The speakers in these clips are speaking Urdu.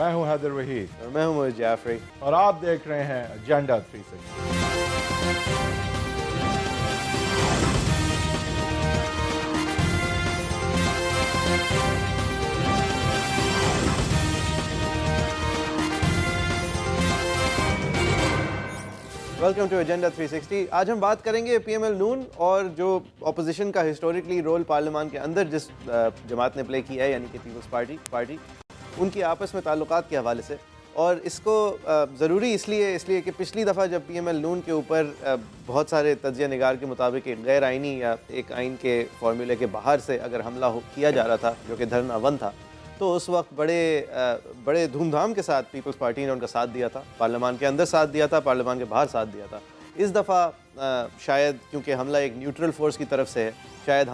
میں ہوں حیدر وحید اور میں ہوں محمد جعفری اور آپ دیکھ رہے ہیں ایجنڈا 360۔ Welcome to agenda 360۔ آج ہم بات کریں گے پی ایم ایل نون اور جو اپوزیشن کا ہسٹوریکلی رول پارلیمان کے اندر جس جماعت نے پلے کیا ہے، یعنی کہ پیپلز پارٹی ان کی آپس میں تعلقات کے حوالے سے۔ اور اس کو ضروری اس لیے کہ پچھلی دفعہ جب پی ایم ایل نون کے اوپر بہت سارے تجزیہ نگار کے مطابق ایک غیر آئینی یا ایک آئین کے فارمولے کے باہر سے اگر حملہ کیا جا رہا تھا جو کہ دھرنا 1 تھا، تو اس وقت بڑے دھوم دھام کے ساتھ پیپلز پارٹی نے ان کا ساتھ دیا تھا، پارلیمان کے اندر ساتھ دیا تھا، پارلیمان کے باہر ساتھ دیا تھا۔ اس دفعہ شاید کیونکہ حملہ ایک نیوٹرل فورس کی طرف سے ہے، شاید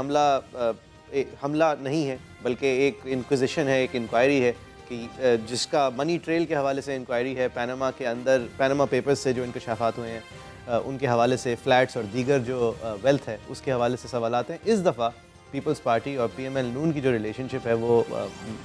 حملہ نہیں ہے بلکہ ایک انکوزیشن ہے، ایک انکوائری ہے کہ جس کا منی ٹریل کے حوالے سے انکوائری ہے، پیناما پیپرز سے جو انکشافات ہوئے ہیں ان کے حوالے سے، فلیٹس اور دیگر جو ویلتھ ہے اس کے حوالے سے سوالات ہیں۔ اس دفعہ پیپلز پارٹی اور پی ایم ایل نون کی جو ریلیشن شپ ہے وہ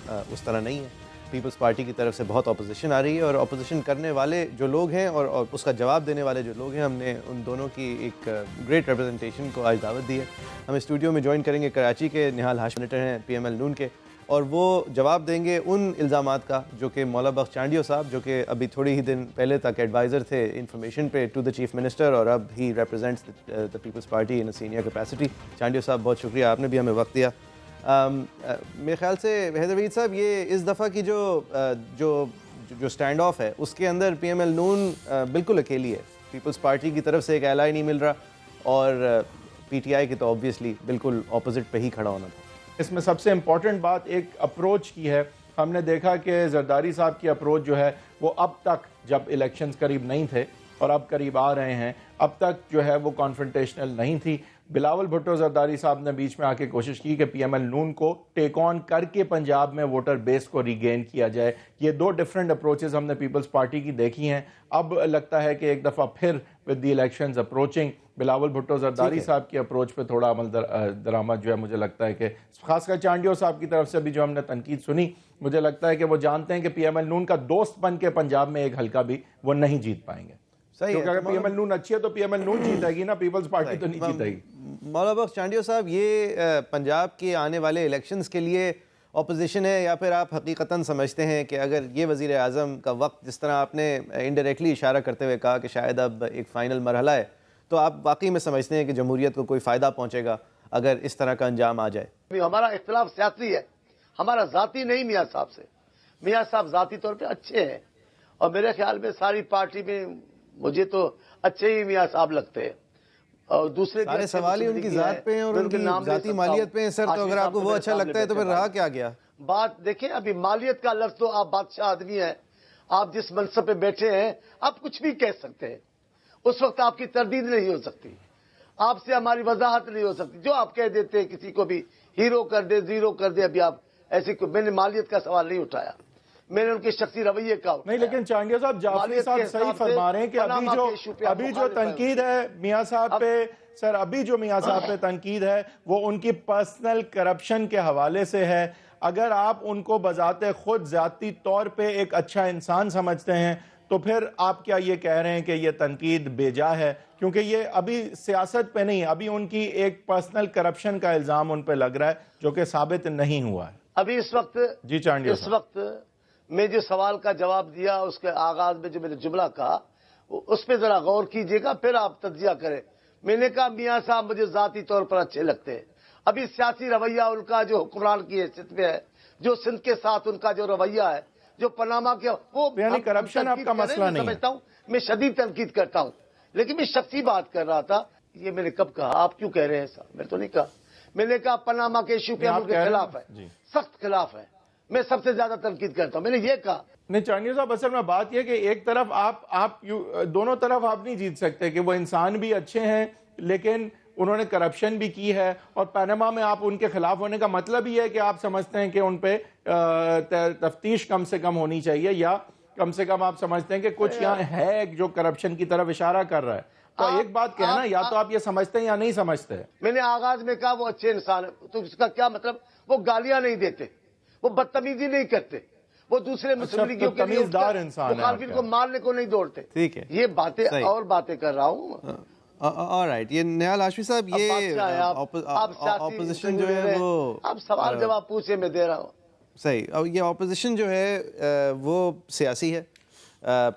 اس طرح نہیں ہے۔ پیپلز پارٹی کی طرف سے بہت اپوزیشن آ رہی ہے اور اپوزیشن کرنے والے جو لوگ ہیں اور اس کا جواب دینے والے جو لوگ ہیں، ہم نے ان دونوں کی ایک گریٹ ریپرزنٹیشن کو آج دعوت دی ہے۔ ہم اسٹوڈیو میں جوائن کریں گے کراچی کے نہال ہاشمی ہیں پی ایم ایل نون کے، اور وہ جواب دیں گے ان الزامات کا جو کہ مولا بخش چانڈیو صاحب، جو کہ ابھی تھوڑی ہی دن پہلے تک ایڈوائزر تھے انفارمیشن پہ ٹو دا چیف منسٹر، اور اب ہی represents the Peoples Party in senior capacity. Chandio صاحب بہت شکریہ، آپ نے بھی ہمیں وقت دیا۔ میرے خیال سے حیدر وحید صاحب، یہ اس دفعہ کی جو اسٹینڈ آف ہے اس کے اندر پی ایم ایل نون بالکل اکیلی ہے۔ پیپلز پارٹی کی طرف سے ایک ایلائی نہیں مل رہا اور پی ٹی آئی کی تو آبویسلی بالکل اپوزٹ پہ ہی کھڑا ہونا تھا۔ اس میں سب سے امپورٹنٹ بات ایک اپروچ کی ہے۔ ہم نے دیکھا کہ زرداری صاحب کی اپروچ جو ہے وہ اب تک، جب الیکشنز قریب نہیں تھے اور اب قریب آ رہے ہیں، اب تک جو ہے وہ کانفرنٹیشنل نہیں تھی۔ بلاول بھٹو زرداری صاحب نے بیچ میں آ کے کوشش کی کہ پی ایم ایل نون کو ٹیک آن کر کے پنجاب میں ووٹر بیس کو ریگین کیا جائے۔ یہ دو ڈیفرنٹ اپروچز ہم نے پیپلز پارٹی کی دیکھی ہیں۔ اب لگتا ہے کہ ایک دفعہ پھر with the elections approaching, Bilawal Bhutto Zardari صاحب کی اپروچ پہ تھوڑا عمل درآمد جو ہے، مجھے لگتا ہے کہ خاص کر چانڈیو صاحب کی طرف سے بھی جو ہم نے تنقید سنی، مجھے لگتا ہے کہ وہ جانتے ہیں کہ پی ایم ایل نون کا دوست بن کے پنجاب میں ایک حلقہ بھی وہ نہیں جیت پائیں گے۔ کیونکہ اگر پی ایم ایل نون اچھی ہے تو پی ایم ایل نون جیتے گی نا، پیپلز پارٹی تو نہیں جیتے گی۔ مولا بخش چانڈیو صاحب، یہ پنجاب کے آنے والے الیکشنز کے لیے اپوزیشن ہے، یا پھر آپ حقیقتاً سمجھتے ہیں کہ اگر یہ وزیر اعظم کا وقت، جس طرح آپ نے انڈائریکٹلی اشارہ کرتے ہوئے کہا کہ شاید اب ایک فائنل مرحلہ ہے، تو آپ واقعی میں سمجھتے ہیں کہ جمہوریت کو کوئی فائدہ پہنچے گا اگر اس طرح کا انجام آ جائے؟ ہمارا اختلاف سیاسی ہے، ہمارا ذاتی نہیں میاں صاحب سے۔ میاں صاحب ذاتی طور پہ اچھے ہیں اور میرے خیال میں ساری پارٹی میں مجھے تو اچھے ہی میاں صاحب لگتے ہیں، اور دوسرے سارے سوال ہی ان کی ذات پہ ہیں اور ان کی ذاتی مالیت پہ ہیں سر۔ تو اگر آپ کو وہ اچھا لگتا ہے تو پھر رہا کیا گیا؟ بات دیکھیں، ابھی مالیت کا لفظ تو آپ بادشاہ آدمی ہیں، آپ جس منصب پہ بیٹھے ہیں آپ کچھ بھی کہہ سکتے ہیں، اس وقت آپ کی تردید نہیں ہو سکتی، آپ سے ہماری وضاحت نہیں ہو سکتی۔ جو آپ کہہ دیتے ہیں کسی کو بھی ہیرو کر دے، زیرو کر دے، ابھی آپ ایسی میں نے مالیت کا سوال نہیں اٹھایا، میں نے ان کے شخصی رویے کا نہیں۔ لیکن چانڈیو صاحب، جعفری صاحب صحیح فرما رہے ہیں کہ ابھی جو تنقید ہے میاں صاحب پہ، سر ابھی جو میاں صاحب پہ تنقید ہے وہ ان کی پرسنل کرپشن کے حوالے سے ہے۔ اگر آپ ان کو بذات خود ذاتی طور پہ ایک اچھا انسان سمجھتے ہیں تو پھر آپ کیا یہ کہہ رہے ہیں کہ یہ تنقید بے جا ہے؟ کیونکہ یہ ابھی سیاست پہ نہیں، ابھی ان کی ایک پرسنل کرپشن کا الزام ان پہ لگ رہا ہے جو کہ ثابت نہیں ہوا ہے۔ ابھی اس وقت جی چانڈیو اس وقت میں جو سوال کا جواب دیا، اس کے آغاز میں جو میں نے جملہ کہا اس پہ ذرا غور کیجئے گا، پھر آپ تجزیہ کریں۔ میں نے کہا میاں صاحب مجھے ذاتی طور پر اچھے لگتے ہیں، ابھی سیاسی رویہ ان کا جو حکمران کی حیثیت میں ہے، جو سندھ کے ساتھ ان کا جو رویہ ہے، جو پاناما کے، وہ یعنی کرپشن آپ کا مسئلہ نہیں ہے۔ سمجھتا ہوں، میں شدید تنقید کرتا ہوں، لیکن میں شخصی بات کر رہا تھا۔ یہ میں نے کب کہا؟ آپ کیوں کہہ رہے ہیں ایسا؟ میں تو نہیں کہا۔ میں نے کہا پاناما کے ایشو پہ ہم ان کے خلاف ہے، سخت خلاف ہے، میں سب سے زیادہ تنقید کرتا ہوں، میں نے یہ کہا۔ نہیں چانڈیو صاحب، اصل میں بات یہ کہ ایک طرف آپ دونوں طرف آپ نہیں جیت سکتے، کہ وہ انسان بھی اچھے ہیں لیکن انہوں نے کرپشن بھی کی ہے، اور پاناما میں آپ ان کے خلاف ہونے کا مطلب یہ ہے کہ آپ سمجھتے ہیں کہ ان پہ تفتیش کم سے کم ہونی چاہیے، یا کم سے کم آپ سمجھتے ہیں کہ کچھ یہاں ہے جو کرپشن کی طرف اشارہ کر رہا ہے۔ تو ایک بات کہنا، یا تو آپ یہ سمجھتے ہیں یا نہیں سمجھتے۔ میں نے آغاز میں کہا وہ اچھے انسان ہیں، تو اس کا کیا مطلب؟ وہ گالیاں نہیں دیتے، وہ بدتمیزی نہیں کرتے، وہ دوسرے مسلم لیگیوں کے لیے تمیزدار انسان ہے مخالفین کو مارنے کو نہیں دوڑتے. ٹھیک ہے, یہ باتیں اور باتیں کر رہا ہوں. آلرائٹ, یہ نہال ہاشمی صاحب, یہ اپوزیشن جو ہے وہ, آپ سوال جواب پوچھے میں دے رہا ہوں. صحیح, اب یہ اپوزیشن جو ہے وہ سیاسی ہے.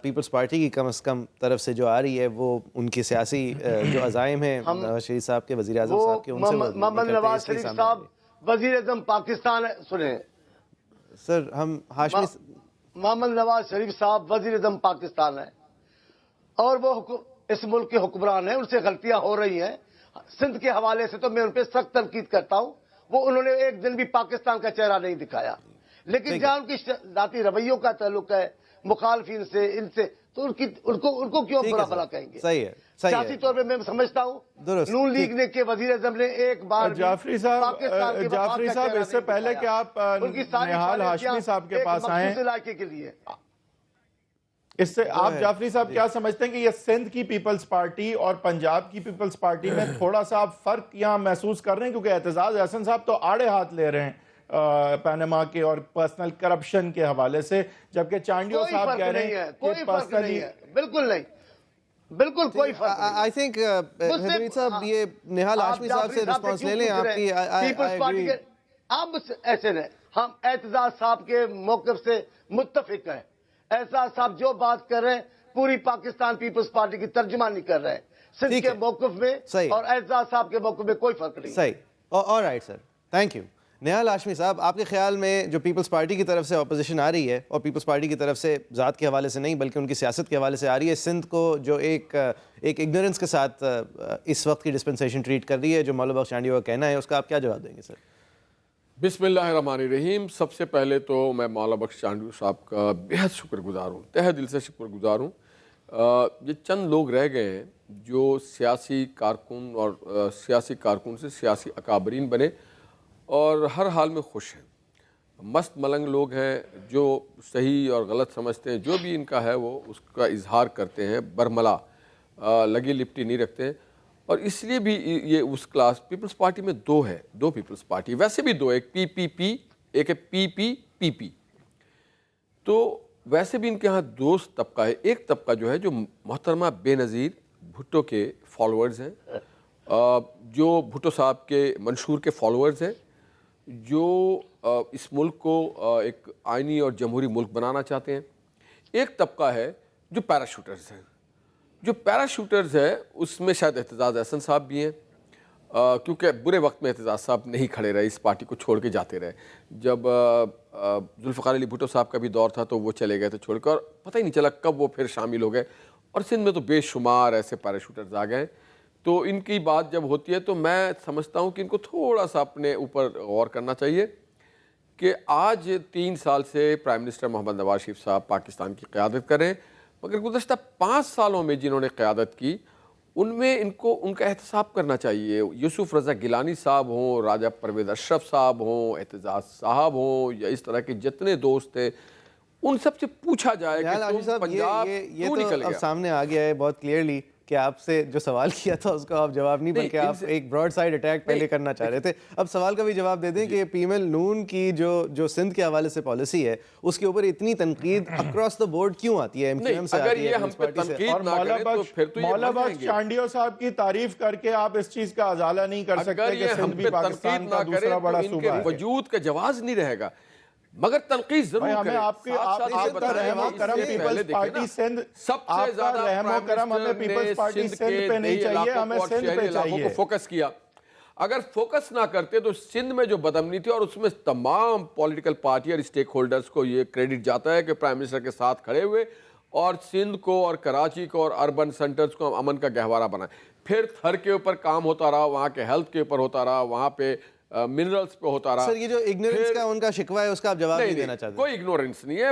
پیپلز پارٹی کی کم از کم طرف سے جو آ رہی ہے وہ ان کی سیاسی جو عزائم ہیں نواز شریف صاحب کے, وزیر اعظم صاحب کے, ان سے محمد نواز شریف صاحب وزیر اعظم پاکستان ہے. سنیں سر, ہم ہاشمی محمد نواز شریف صاحب وزیر اعظم پاکستان ہے اور وہ اس ملک کے حکمران ہیں. ان سے غلطیاں ہو رہی ہیں. سندھ کے حوالے سے تو میں ان پہ سخت تنقید کرتا ہوں. وہ انہوں نے ایک دن بھی پاکستان کا چہرہ نہیں دکھایا. لیکن جہاں ان کی ذاتی رویوں کا تعلق ہے مخالفین سے, ان سے, تو ان کو کیوں برا بھلا کہیں گے؟ صحیح ہے. سیاسی طور پہ میں سمجھتا ہوں نون لیگ نے کے وزیر اعظم نے ایک بار جعفری صاحب, اس سے پہلے کہ آپ نہال ہاشمی صاحب کے پاس آئیں, علاقے کے لیے اس سے آپ جعفری صاحب کیا سمجھتے ہیں کہ یہ سندھ کی پیپلز پارٹی اور پنجاب کی پیپلز پارٹی میں تھوڑا سا آپ فرق یہاں محسوس کر رہے ہیں؟ کیونکہ اعتزاز احسن صاحب تو آڑے ہاتھ لے رہے ہیں پینما کے اور پرسنل کرپشن کے حوالے سے, جبکہ چانڈیو صاحب کہہ رہے ہیں کوئی فرق نہیں ہے. بالکل نہیں, بالکل کوئی فرق نہیں. آئی تھنک حمید صاحب, یہ نہال ہاشمی صاحب سے رسپانس لے لیں آپ کی. پیپلز پارٹی کے اب ایسے نہیں, ہم اعتزاز صاحب کے موقف سے متفق ہیں. اعتزاز صاحب جو بات کر رہے ہیں پوری پاکستان پیپلز پارٹی کی ترجمانی کر رہے ہیں. سندھ کے موقف میں اور اعتزاز صاحب کے موقف میں کوئی فرق نہیں. صحیح, all right sir, thank you. Nihal Hashmi صاحب, آپ کے خیال میں جو پیپلز پارٹی کی طرف سے اپوزیشن آ رہی ہے, اور پیپلز پارٹی کی طرف سے ذات کے حوالے سے نہیں بلکہ ان کی سیاست کے حوالے سے آ رہی ہے, سندھ کو جو ایک اگنورنس کے ساتھ اس وقت کی ڈسپنسیشن ٹریٹ کر رہی ہے, جو مولا بخش چانڈیو کا کہنا ہے, اس کا آپ کیا جواب دیں گے سر؟ بسم اللہ الرحمن الرحیم. سب سے پہلے تو میں مولا بخش چانڈیو صاحب کا بہت شکر گزار ہوں, تہہ دل سے شکر گزار ہوں. یہ چند لوگ رہ گئے ہیں جو سیاسی کارکن اور سیاسی کارکن سے سیاسی اکابرین بنے اور ہر حال میں خوش ہیں. مست ملنگ لوگ ہیں جو صحیح اور غلط سمجھتے ہیں, جو بھی ان کا ہے وہ اس کا اظہار کرتے ہیں, برملا لگی لپٹی نہیں رکھتے ہیں. اور اس لیے بھی یہ اس کلاس پیپلز پارٹی میں دو پیپلز پارٹی, ویسے بھی دو, ایک پی پی پی, ایک ہے پی پی پی پی. تو ویسے بھی ان کے ہاں دوست طبقہ ہے. ایک طبقہ جو ہے جو محترمہ بے نظیر بھٹو کے فالوورز ہیں, جو بھٹو صاحب کے منشور کے فالوورز ہیں, جو اس ملک کو ایک آئینی اور جمہوری ملک بنانا چاہتے ہیں. ایک طبقہ ہے جو پیراشوٹرز ہیں. جو پیراشوٹرز ہے اس میں شاید اعتزاز احسن صاحب بھی ہیں, کیونکہ برے وقت میں اعتزاز صاحب نہیں کھڑے رہے, اس پارٹی کو چھوڑ کے جاتے رہے. جب ذوالفقار علی بھٹو صاحب کا بھی دور تھا تو وہ چلے گئے تھے چھوڑ کے, اور پتہ ہی نہیں چلا کب وہ پھر شامل ہو گئے. اور سندھ میں تو بے شمار ایسے پیراشوٹرز آ گئے. تو ان کی بات جب ہوتی ہے تو میں سمجھتا ہوں کہ ان کو تھوڑا سا اپنے اوپر غور کرنا چاہیے کہ آج 3 سال سے پرائم منسٹر محمد نواز شریف صاحب پاکستان کی قیادت کریں, مگر گزشتہ 5 سالوں میں جنہوں نے قیادت کی ان میں ان کا احتساب کرنا چاہیے. یوسف رضا گیلانی صاحب ہوں, راجہ پرویز اشرف صاحب ہوں, اعتزاز صاحب ہوں, یا اس طرح کے جتنے دوست تھے ان سب سے پوچھا جائے کہ تم پنجاب کیوں نکل گیا. اب سامنے آ گیا ہے بہت کلیئرلی کہ آپ سے جو سوال کیا تھا اس کا آپ جواب نہیں, بلکہ آپ ایک براڈ سائڈ اٹیک پہلے کرنا چاہ رہے تھے. اب سوال کا بھی جواب دے دیں کہ پی ایم ایل نون کی جو سندھ کے حوالے سے پالیسی ہے اس کے اوپر اتنی تنقید اکراس دا بورڈ کیوں آتی ہے؟ اگر یہ ہم پہ تنقید نہ کریں تو پھر تو مولا بخش چانڈیو صاحب کی تعریف کر کے آپ اس چیز کا ازالہ نہیں کر سکتے کہ سندھ بھی پاکستان کا دوسرا بڑا صوبہ ہے. وجود کا جواز نہیں رہے گا, مگر تنقید ضرور کریں. ہمیں آپ کا رحم و کرم پیپلز پارٹی سندھ, سب سے زیادہ رحم و کرم ہمیں پیپلز پارٹی سندھ پہ نہیں چاہیے, ہمیں سندھ پہ چاہیے. فوکس کیا, اگر فوکس نہ کرتے تو سندھ میں جو بدامنی تھی, اور اس میں تمام پولیٹیکل پارٹی اور اسٹیک ہولڈرز کو یہ کریڈٹ جاتا ہے کہ پرائم منسٹر کے ساتھ کھڑے ہوئے اور سندھ کو اور کراچی کو اور اربن سینٹرز کو امن کا گہوارہ بنائیں. پھر تھر کے اوپر کام ہوتا رہا, وہاں کے ہیلتھ کے اوپر ہوتا رہا, وہاں پہ منرلز پہ ہوتا رہا. سر یہ جو اگنورنس کا ان کا شکوہ ہے اس کا آپ جواب نہیں دینا چاہتے؟ کوئی اگنورنس نہیں ہے,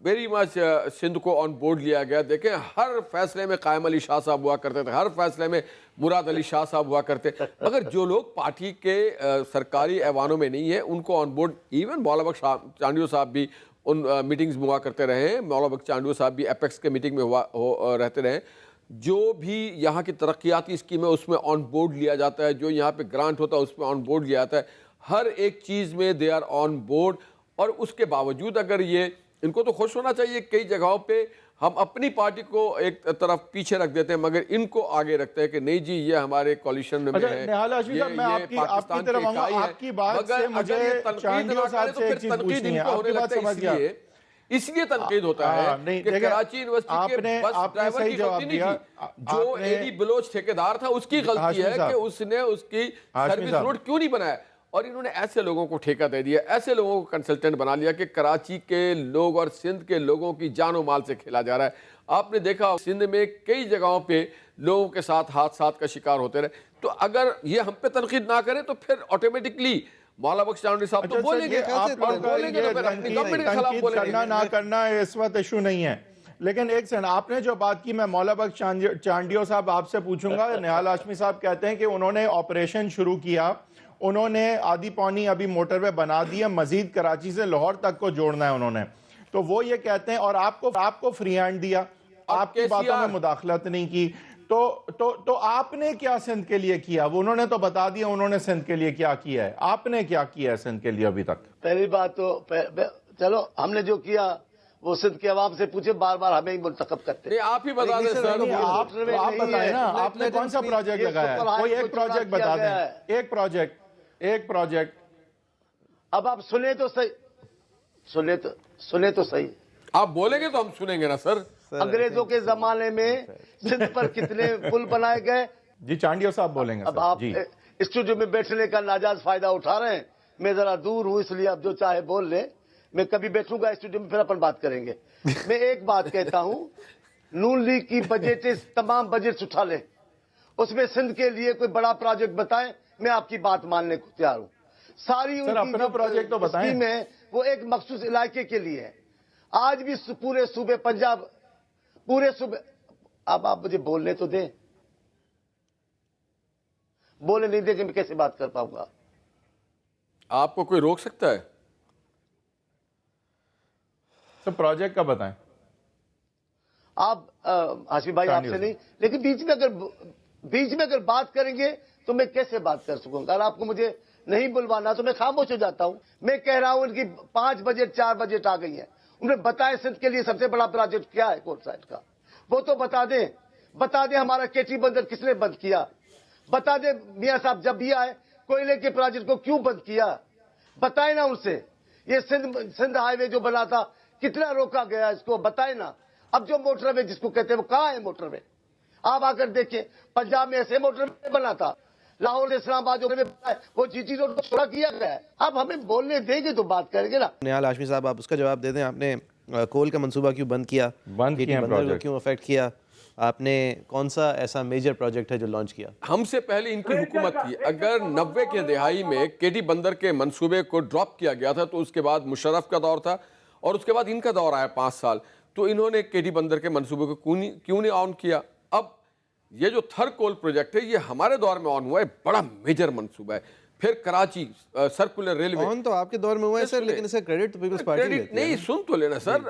ویری مچ سندھ کو آن بورڈ لیا گیا. دیکھیں ہر فیصلے میں قائم علی شاہ صاحب ہوا کرتے تھے, ہر فیصلے میں مراد علی شاہ صاحب ہوا کرتے, مگر جو لوگ پارٹی کے سرکاری ایوانوں میں نہیں ہیں ان کو آن بورڈ, ایون مولا بخش چانڈیو صاحب بھی ان میٹنگز میں ہوا کرتے رہے ہیں, مولا بخش چانڈیو صاحب بھی ایپیکس کے میٹنگ میں رہتے رہے. جو بھی یہاں کی ترقیاتی اسکیم ہے اس میں آن بورڈ لیا جاتا ہے, جو یہاں پہ گرانٹ ہوتا ہے اس میں آن بورڈ لیا جاتا ہے, ہر ایک چیز میں دے آر آن بورڈ. اور اس کے باوجود اگر یہ ان کو تو خوش ہونا چاہیے, کئی جگہوں پہ ہم اپنی پارٹی کو ایک طرف پیچھے رکھ دیتے ہیں مگر ان کو آگے رکھتے ہیں کہ نہیں جی یہ ہمارے کوalition میں ہے, نہال ہاشمی صاحب میں آپ کی طرف آؤں گا, آپ کی بات سے مجھے چانڈیو صاحب سے ایک چیز پوچھنی ہے, آپ کی بات سمجھ گیا, اس لیے تنقید ہوتا ہے کہ کراچی یونیورسٹی کے بس ڈرائیور کی غلطی نہیں تھی, جو اے ڈی بلوچ ٹھیکیدار تھا اس کی غلطی ہے کہ اس نے اس کی سروس روڈ کیوں نہیں بنایا, اور انہوں نے ایسے لوگوں کو ٹھیکہ دے دیا, ایسے لوگوں کو کنسلٹنٹ بنا لیا کہ کراچی کے لوگ اور سندھ کے لوگوں کی جان و مال سے کھیلا جا رہا ہے. آپ نے دیکھا سندھ میں کئی جگہوں پہ لوگوں کے ساتھ حادثات کا شکار ہوتے رہے, تو اگر یہ ہم پہ تنقید نہ کریں تو پھر آٹومیٹکلی مولا بخش چانڈی صاحب تو بولیں گے, اور بولیں گے تو پھر اپنی گورنمنٹ کے خلاف بولیں گے. کرنا نہ کرنا اس وقت ایشو نہیں ہے, لیکن ایک سیکنڈ, آپ نے جو بات کی میں مولا بخش چانڈیو صاحب آپ سے پوچھوں گا. نہال ہاشمی صاحب کہتے ہیں کہ انہوں نے آپریشن شروع کیا, انہوں نے آدھی پونی ابھی موٹر وے بنا دی ہے, مزید کراچی سے لاہور تک کو جوڑنا ہے انہوں نے, تو وہ یہ کہتے ہیں, اور آپ کو فری ہینڈ دیا, آپ کی باتوں میں مداخلت نہیں کی, تو آپ نے کیا سندھ کے لیے کیا؟ وہ انہوں نے تو بتا دیا انہوں نے سندھ کے لیے کیا کیا ہے, آپ نے کیا کیا ہے سندھ کے لیے ابھی تک؟ پہلی بات تو چلو ہم نے جو کیا وہ سندھ کے عوام سے پوچھے, بار بار ہمیں ہی منتخب کرتے. آپ ہی بتا دیں سر, آپ بتائیں نا, آپ نے کون سا پروجیکٹ لگایا ہے؟ کوئی ایک پروجیکٹ بتا دیں, ایک پروجیکٹ. اب آپ سنیں تو صحیح, آپ بولیں گے تو ہم سنیں گے نا سر. انگریزوں کے زمانے میں سندھ پر کتنے پل بنائے گئے؟ جی چانڈیو صاحب بولیں گے. اب آپ اسٹوڈیو میں بیٹھنے کا ناجائز فائدہ اٹھا رہے ہیں, میں ذرا دور ہوں اس لیے آپ جو چاہے بول لیں, میں کبھی بیٹھوں گا اسٹوڈیو میں پھر اپن بات کریں گے. میں ایک بات کہتا ہوں, نون لیگ کی بجٹ تمام بجٹ اٹھا لیں, اس میں سندھ کے لیے کوئی بڑا پروجیکٹ بتائیں, میں آپ کی بات ماننے کو تیار ہوں. ساری اپنا پروجیکٹ تو بتائیں, وہ ایک مخصوص علاقے کے لیے ہے. آج بھی پورے صوبے پنجاب, پورے صوبے, اب آپ مجھے بولنے تو دیں, بولنے نہیں دیں کہ میں کیسے بات کر پاؤں گا؟ آپ کو کوئی روک سکتا ہے؟ سر پروجیکٹ کا بتائیں. آپ ہاشمی بھائی آپ سے نہیں, لیکن بیچ میں اگر بات کریں گے تو میں کیسے بات کر سکوں گا؟ اگر آپ کو مجھے نہیں بلوانا تو میں خاموش ہو جاتا ہوں. میں کہہ رہا ہوں ان کی 5 بجٹ 4 بجٹ آ گئی ہیں, انہیں بتائیں سندھ کے لیے سب سے بڑا پروجیکٹ کیا ہے کورٹ سائڈ کا, وہ تو بتا دیں. ہمارا کیٹی بندر کس نے بند کیا, بتا دیں. میاں صاحب جب بھی آئے کوئلے کے پروجیکٹ کو کیوں بند کیا, بتائیں نا ان سے. یہ سندھ ہائی وے جو بنا تھا کتنا روکا گیا, اس کو بتائیں نا. اب جو موٹر وے جس کو کہتے ہیں وہ کہاں ہے موٹر وے؟ آپ آ کر دیکھیں, پنجاب میں ایسے موٹر وے بنا تھا, لاہور سے اسلام آباد وہ جی ٹی روڈ کو چھوڑا کیا گیا ہے. اب ہمیں بولنے دیں گے تو بات کریں گے نا. نہال ہاشمی صاحب آپ اس کا جواب دے دیں, آپ نے کول کا منصوبہ کیوں بند کیا, کیوں افیکٹ کیا, آپ نے کون سا ایسا میجر پروجیکٹ ہے جو لانچ کیا؟ ہم سے پہلے ان کی حکومت تھی. اگر 90 کے دہائی میں کیٹی بندر کے منصوبے کو ڈراپ کیا گیا تھا تو اس کے بعد مشرف کا دور تھا اور اس کے بعد ان کا دور آیا 5 سال, تو انہوں نے کیٹی بندر کے منصوبے کو کیوں نہیں آن کیا؟ اب یہ جو تھر کول پروجیکٹ ہے یہ ہمارے دور میں آن ہوا ہے, بڑا میجر منصوبہ ہے. پھر کراچی سرکولر ریلوے آن تو آپ کے دور میں ہوا ہے سر, لیکن اسے کریڈٹ تو پیپلز پارٹی لیتی ہے. نہیں, سن تو لینا سر.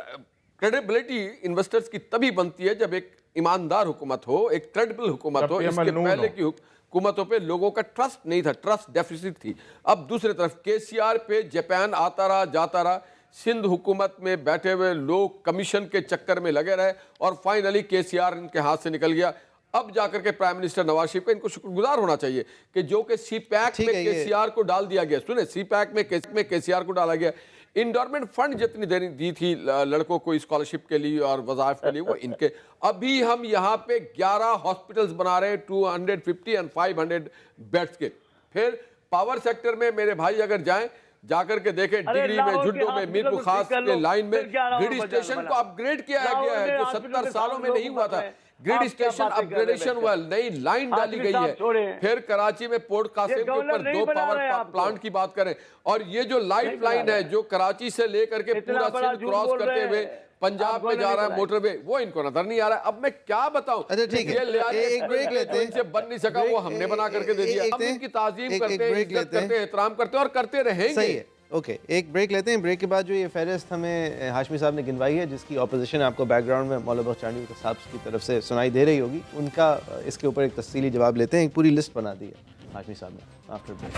کریڈیبلٹی انویسٹرز کی تبھی بنتی ہے جب ایک ایماندار حکومت ہو, ایک کریڈیبل حکومت ہو. اس کے پہلے کی حکومتوں پہ لوگوں کا ٹرسٹ نہیں تھا, ٹرسٹ ڈیفیسٹ تھی. اب دوسری طرف کے سی آر پہ جاپان آتا رہا جاتا رہا, سندھ حکومت میں بیٹھے ہوئے لوگ کمیشن کے چکر میں لگے رہے اور فائنلی کے سی آر ان کے ہاتھ سے نکل گیا. اب جا کر کے پرائم منسٹر نواز شریف کا ان کو شکر گزار ہونا چاہیے کہ جو کہ سی پیک میں کے سی آر کو ڈال دیا گیا. سنیں, سی پیک میں کے سی آر کو ڈالا گیا. انڈورمنٹ فنڈ جتنی دی تھی لڑکوں کو اسکالرشپ کے لیے اور وظائف کے لیے وہ ان کے. ابھی ہم یہاں پہ 11 ہاسپٹلز بنا رہے ہیں 250 and 500 بیڈز کے. پھر پاور سیکٹر میں میرے بھائی اگر جائیں جا کر کے دیکھیں, ڈگری میں, جھڈو میں, میر بخاص کے لائن میں گریڈ اسٹیشن کو اپ گریڈ کیا گیا ہے جو 70 سالوں میں نہیں ہوا تھا. گریڈ اسٹیشن اپ گریڈیشن ہوا, نئی لائن ڈالی گئی ہے. پھر کراچی میں پورٹ قاسم کے اوپر 2 پاور پلانٹ کی بات کریں, اور یہ جو لائف لائن ہے جو کراچی سے لے کر کے پورا سندھ کراس کرتے ہوئے پنجاب میں جا رہا ہے موٹر وے, وہ ان کو نظر نہیں آ رہا ہے. اب میں کیا بتاؤں, ایک بریک لیتے ہیں, ان سے بن نہیں سکا وہ ہم نے بنا کر کے دے دیا. ہم ان کی تعظیم کرتے ہیں, عزت کرتے ہیں, احترام کرتے ہیں اور کرتے رہیں گے. صحیح ہے, اوکے, ایک بریک لیتے ہیں. بریک کے بعد جو یہ فہرست ہمیں ہاشمی صاحب نے گنوائی ہے جس کی اپوزیشن آپ کو بیک گراؤنڈ میں مولا بخش چانڈی صاحب کی طرف سے سنائی دے رہی ہوگی, ان کا اس کے اوپر ایک تفصیلی جواب لیتے ہیں. ایک پوری لسٹ بنا دی ہے ہاشمی صاحب نے. After break.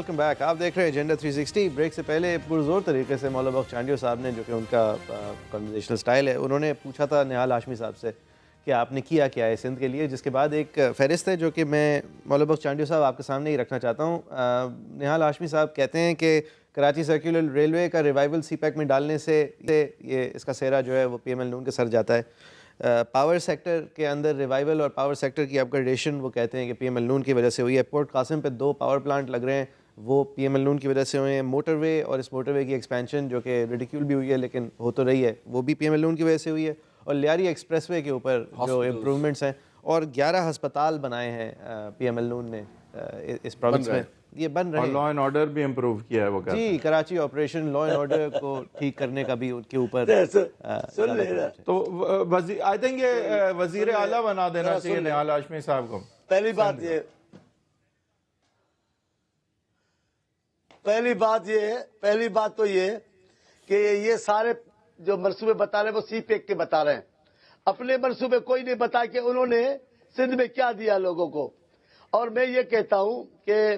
Welcome back. آپ دیکھ رہے ہیں ایجنڈا 360. بریک سے پہلے پرزور طریقے سے مولا بخش چانڈیو صاحب نے, جو کہ ان کا کنورزیشنل سٹائل ہے, انہوں نے پوچھا تھا نہال ہاشمی صاحب سے کہ آپ نے کیا کیا ہے سندھ کے لیے, جس کے بعد ایک فہرست ہے جو کہ میں مولا بخش چانڈیو صاحب آپ کے سامنے ہی رکھنا چاہتا ہوں. نہال ہاشمی صاحب کہتے ہیں کہ کراچی سرکولر ریلوے کا ریوائول سی پیک میں ڈالنے سے یہ اس کا سہرا جو ہے وہ پی ایم ایل نون کے سر جاتا ہے. پاور سیکٹر کے اندر ریوائول اور پاور سیکٹر کی اپ گریڈیشن وہ کہتے ہیں کہ پی ایم ایل نون کی وجہ سے ہوئی ہے. پورٹ قاسم پہ 2 پاور پلانٹ لگ رہے ہیں, وہ پی ایم ایل نون کی وجہ سے ہوئے ہیں. موٹر وے اور اس موٹر وے کی ایکسپینشن جو کہ ریڈیکیول بھی ہوئی ہے لیکن ہو تو رہی ہے, وہ بھی پی ایم ایل نون کی وجہ سے ہوئی ہے. اور لیاری ایکسپریس وے کے اوپر جو امپرومنٹس ہیں, اور 11 ہسپتال بنائے ہیں پی ایم ایل نون نے اس پروونس میں, یہ بن رہے اور ہیں. لا اینڈ آرڈر بھی امپروو کیا ہے وہ کہتے ہیں. جی, Karachi operation law and order کو ٹھیک کرنے کا بھی ان کے اوپر تو آئی تھنک یہ وزیر اعلیٰ بنا دینا چاہیے نہال ہاشمی صاحب کو. پہلی بات تو یہ کہ یہ سارے جو منصوبے بتا رہے ہیں وہ سی پیک کے بتا رہے ہیں. اپنے منصوبے کوئی نہیں بتا کہ انہوں نے سندھ میں کیا دیا لوگوں کو. اور میں یہ کہتا ہوں کہ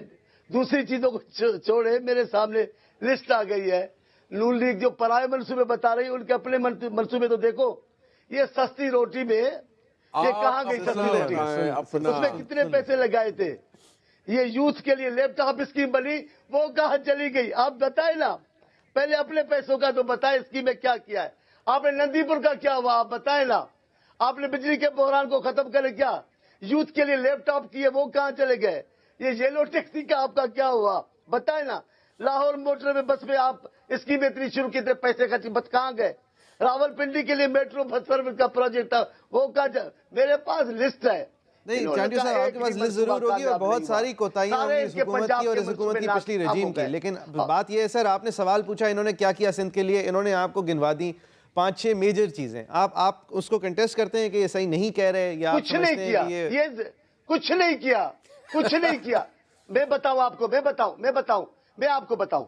دوسری چیزوں کو چھوڑے, میرے سامنے لسٹ آ گئی ہے. نون لیگ جو پرائے منصوبے بتا رہی ہے ان کے اپنے منصوبے تو دیکھو. یہ سستی روٹی میں یہ کہاں گئی سستی روٹی, اس میں کتنے پیسے لگائے تھے. یہ یوتھ کے لیے لیپ ٹاپ اسکیم بنی, وہ کہاں چلی گئی آپ بتائیں نا. پہلے اپنے پیسوں کا تو بتائیں اسکیم میں کیا کیا ہے. آپ نے نندی پور کا کیا ہوا آپ بتائیں نا. آپ نے بجلی کے بحران کو ختم کرے کیا, یوتھ کے لیے لیپ ٹاپ کیے وہ کہاں چلے گئے. یہ یلو ٹیکسی کا آپ کا کیا ہوا بتائیں نا. لاہور موٹر میں بس میں آپ اسکیم اتنی شروع کی تھے, پیسے خرچ بس کہاں گئے. راول پنڈی کے لیے میٹرو بس سروس کا پروجیکٹ تھا وہ کہاں. میرے پاس لسٹ ہے. نہیں چانڈیو صاحب, آپ کے پاس لسٹ ضرور ہوگی اور بہت ساری کوتاہیاں ہوں گی اس حکومت کی اور اس حکومت کی پچھلی رجیم کی, لیکن بات یہ ہے سر, آپ نے سوال پوچھا انہوں نے کیا کیا سندھ کے لیے, انہوں نے آپ کو گنوا دی 5-6 میجر چیزیں. آپ اس کو کنٹیسٹ کرتے ہیں کہ یہ صحیح نہیں کہہ رہے یا کچھ نہیں کیا, یہ کچھ نہیں کیا, کچھ نہیں کیا. میں بتاؤں آپ کو, میں آپ کو بتاؤں.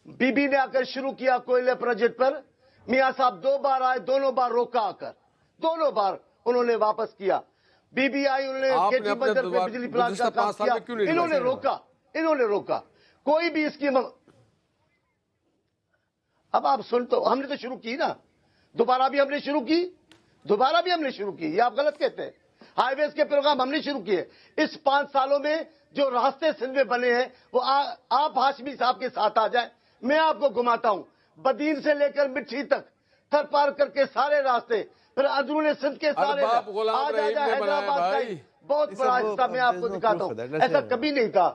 بی بی نے آ کر شروع کیا کوئلے پروجیکٹ پر. میاں صاحب 2 بار آئے, دونوں بار روکا, آ کر دونوں بار انہوں نے واپس کیا. بی بی آئی, انہوں نے گیٹی بندر پہ بجلی پلانٹ کا کام کیا, انہوں نے روکا. کوئی بھی اسکیم. اب آپ سن, تو ہم نے تو شروع کی نا, دوبارہ بھی ہم نے شروع کی, یہ آپ غلط کہتے ہیں. ہائی ویز کے پروگرام ہم نے شروع کیے. اس 5 سالوں میں جو راستے سندھ میں بنے ہیں وہ آپ ہاشمی صاحب کے ساتھ آ جائیں, میں آپ کو گھماتا ہوں. بدین سے لے کر مٹھی تک تھر پار کر کے سارے راستے, پھر اندرون سندھ کے سارے حیدرآباد کا بہت بڑا حصہ میں آپ کو دکھاتا ہوں. ایسا کبھی نہیں تھا.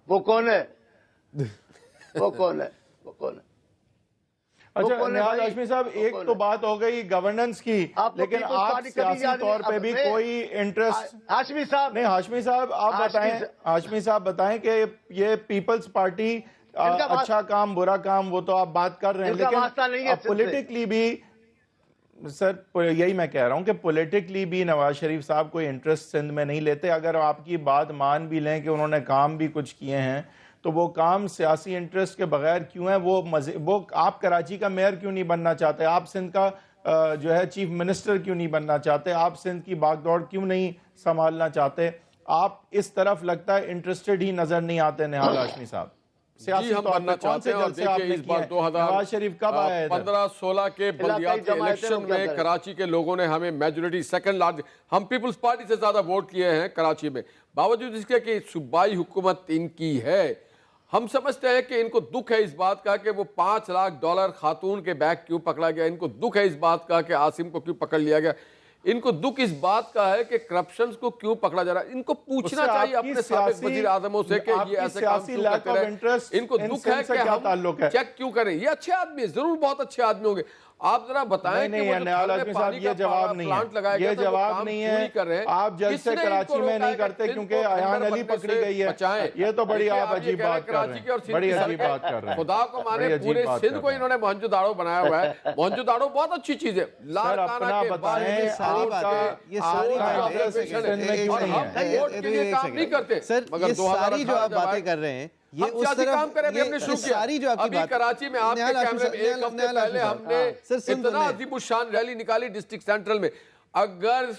وہ کون ہے. اچھا نہال ہاشمی صاحب, ایک تو بات ہو گئی گورننس کی, لیکن آپ سیاسی طور پہ بھی کوئی انٹرسٹ. ہاشمی صاحب نہیں, ہاشمی صاحب آپ بتائیں کہ یہ پیپلز پارٹی اچھا کام برا کام وہ تو آپ بات کر رہے ہیں, لیکن پولیٹکلی بھی سر, یہی میں کہہ رہا ہوں کہ پولیٹکلی بھی نواز شریف صاحب کوئی انٹرسٹ سندھ میں نہیں لیتے. اگر آپ کی بات مان بھی لیں کہ انہوں نے کام بھی کچھ کیے ہیں, تو وہ کام سیاسی انٹرسٹ کے بغیر کیوں ہے. وہ آپ کراچی کا میئر کیوں نہیں بننا چاہتے, آپ سندھ کا جو ہے چیف منسٹر کیوں نہیں بننا چاہتے, آپ سندھ کی باغ دوڑ کیوں نہیں سنبھالنا چاہتے. آپ اس طرف لگتا ہے انٹرسٹڈ ہی نظر نہیں آتے نہال ہاشمی صاحب. جی ہم بننا چاہتے ہیں, اور دیکھیں اس بار 2015-16 کے بلدیاتی الیکشن میں کراچی کے لوگوں نے ہمیں میجورٹی سیکنڈ لارج, ہم پیپلز پارٹی سے زیادہ ووٹ کیے ہیں کراچی میں, باوجود اس کے کہ صوبائی حکومت ان کی ہے. ہم سمجھتے ہیں کہ ان کو دکھ ہے اس بات کا کہ وہ $5 لاکھ خاتون کے بیگ کیوں پکڑا گیا, ان کو دکھ ہے اس بات کا کہ عاصم کو کیوں پکڑ لیا گیا, ان کو دکھ اس بات کا ہے کہ کرپشنز کو کیوں پکڑا جا رہا ہے. ان کو پوچھنا چاہیے اپنے سابق وزیر اعظموں سے کہ یہ ایسے کام کیوں کرتے رہے. ان کو دکھ ہے کہ ہم چیک کیوں کریں. یہ اچھے آدمی ہیں, ضرور بہت اچھے آدمی ہوں گے. آپ ذرا بتائیں کہ وہ جو پانی کا پلانٹ لگایا گیا تھا وہ کام کیوں نہیں کر رہے ہیں. آپ جلسے کراچی میں نہیں کرتے کیونکہ ایان علی پکڑی گئی ہے. یہ تو بڑی آپ عجیب بات کر رہے ہیں. خدا کو مانے پورے سندھ کو انہوں نے موہنجو داڑو بنایا ہوا ہے. موہنجو داڑو بہت اچھی چیز ہے. لاڑکانہ کے بعد یہ ساری کام نہیں کرتے. یہ ساری جو آپ باتیں کر رہے ہیں ہم سیاسی کام کریں. ابھی ہم نے شروع کیا, ابھی کراچی میں آپ کے کیمرے میں ایک ہفتے پہلے ہم نے اتنا عظیم الشان ریلی نکالی ڈسٹرکٹ سینٹرل میں. اگر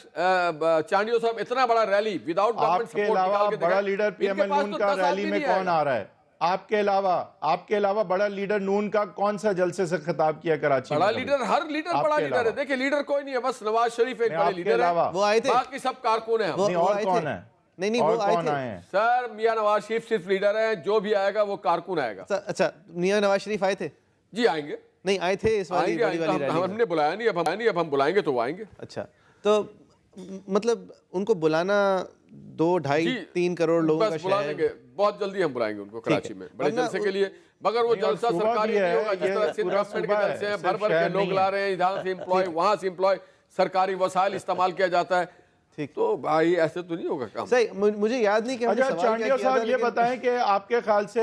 چانڈیو صاحب اتنا بڑا ریلی وداؤٹ گورنمنٹ آپ کے علاوہ بڑا لیڈر پی ایم ایل نون کا ریلی میں کون آ رہا ہے؟ آپ کے علاوہ بڑا لیڈر نون کا کون سا جلسے سے خطاب کیا کراچی میں؟ بڑا لیڈر، ہر لیڈر بڑا لیڈر ہے. دیکھیں لیڈر کوئی نہیں ہے، بس نواز شریف ایک بڑا لیڈر ہے، وہ آئے تھے، باقی سب کارکن ہیں. اور کون ہے؟ نہیں وہ آئے تھے سر میاں نواز شریف صرف لیڈر ہیں، جو بھی آئے گا وہ کارکن آئے گا. اچھا میاں نواز شریف آئے تھے؟ جی آئیں گے. نہیں آئے تھے اس والی ریلی؟ ہم نے بلایا نہیں، اب ہم بلائیں گے تو وہ آئیں گے. اچھا تو مطلب ان کو بلانا 2-2.5-3 کروڑ لوگوں کا بلا دیں گے، بہت جلدی ہم بلائیں گے ان کو کراچی میں بڑے جلسے کے لیے. مگر وہ جلسہ سرکاری نہیں ہوگا جس طرح سندھ گورنمنٹ کے جلسے ہیں، بھر کے لوگ لا رہے ہیں، یہاں سے امپلائی وہاں سے امپلائی، سرکاری وسائل استعمال کیا جاتا ہے. تو بھائی ایسے تو نہیں ہوگا کام. صحیح، مجھے یاد نہیں کہ اچھا چانڈیو صاحب یہ بتائیں کہ آپ کے خیال سے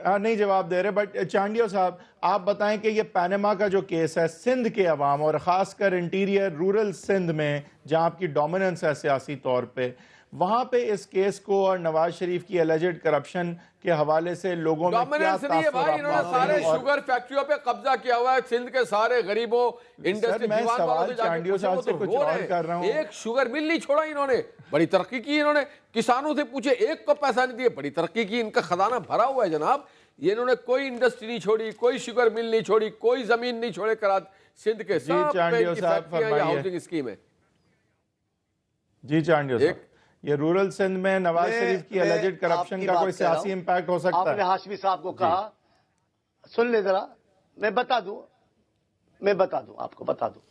نہیں جواب دے رہے، بٹ چانڈیو صاحب آپ بتائیں کہ یہ پینما کا جو کیس ہے، سندھ کے عوام اور خاص کر انٹیریئر رورل سندھ میں جہاں آپ کی ڈومیننس ہے سیاسی طور پہ، وہاں پہ اس کیس کو اور نواز شریف کی اللیجڈ کرپشن کے حوالے سے لوگوں میں کیا تاثر؟ بھائی انہوں نے سارے شوگر فیکٹریوں پہ قبضہ کیا ہوا ہے، سندھ کے سارے غریبوں انڈسٹری میں سوال چانڈیو صاحب سے کچھ اور کر رہا ہوں. ایک شوگر مل نہیں چھوڑا انہوں نے، بڑی ترقی کی انہوں نے. کسانوں سے پوچھے ایک کو پیسہ نہیں دیے، بڑی ترقی کی. ان کا خزانہ بھرا ہوا ہے جناب. یہ انہوں نے کوئی انڈسٹری نہیں چھوڑی، کوئی شوگر مل نہیں چھوڑی، کوئی زمین نہیں چھوڑے سندھ کے. سب پہ ان کی فیکٹریاں یا ہاؤسنگ اسکیم ہے. جی چانڈیو صاحب یہ رورل سندھ میں نواز شریف کی اللیجڈ کرپشن کا کوئی سیاسی امپیکٹ ہو سکتا ہے؟ آپ نے ہاشمی صاحب کو کہا، سن لے ذرا، میں بتا دوں آپ کو بتا دوں.